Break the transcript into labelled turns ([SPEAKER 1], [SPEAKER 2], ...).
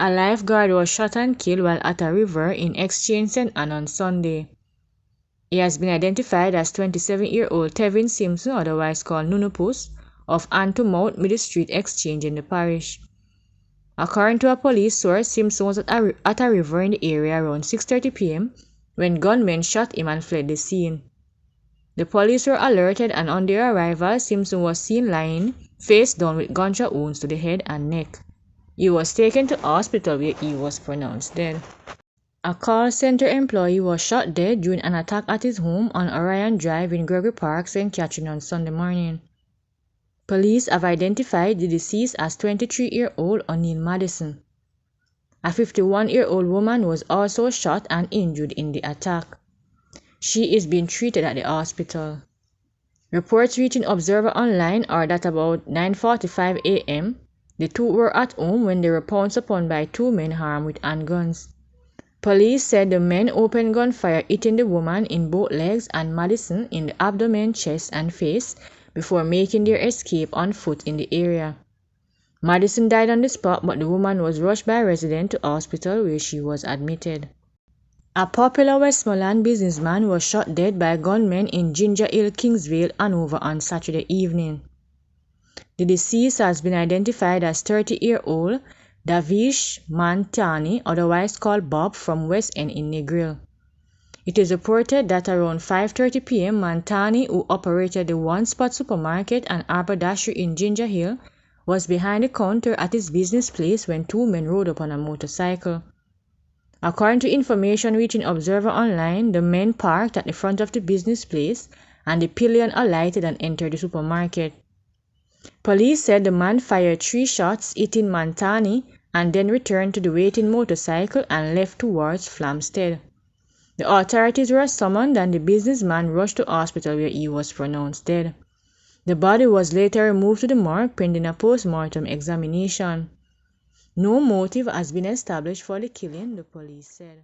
[SPEAKER 1] A lifeguard was shot and killed while at a river in Exchange St. Anne on Sunday. He has been identified as 27-year-old Tevin Simpson, otherwise called Nunupus, of Antomouth Middle Street Exchange in the parish. According to a police source, Simpson was at a river in the area around 6:30 p.m. when gunmen shot him and fled the scene. The police were alerted, and on their arrival, Simpson was seen lying face down with gunshot wounds to the head and neck. He was taken to hospital where he was pronounced dead. A call center employee was shot dead during an attack at his home on Orion Drive in Gregory Park, St. Catherine on Sunday morning. Police have identified the deceased as 23-year-old O'Neill Madison. A 51-year-old woman was also shot and injured in the attack. She is being treated at the hospital. Reports reaching Observer Online are that about 9:45 a.m., the two were at home when they were pounced upon by two men armed with handguns. Police said the men opened gunfire, hitting the woman in both legs and Madison in the abdomen, chest, and face before making their escape on foot in the area. Madison died on the spot, but the woman was rushed by residents to hospital where she was admitted. A popular Westmoreland businessman was shot dead by gunmen in Ginger Hill, Kingsvale, Hanover on Saturday evening. The deceased has been identified as 30-year-old Davish Mantani, otherwise called Bob, from West End in Negril. It is reported that around 5:30 p.m. Mantani, who operated the One Spot supermarket and haberdashery in Ginger Hill, was behind the counter at his business place when two men rode up on a motorcycle. According to information reaching Observer Online, the men parked at the front of the business place and the pillion alighted and entered the supermarket. Police said the man fired 3 shots, hitting Mantani, and then returned to the waiting motorcycle and left towards Flamstead. The authorities were summoned and the businessman rushed to hospital where he was pronounced dead. The body was later removed to the morgue pending a post-mortem examination. No motive has been established for the killing, the police said.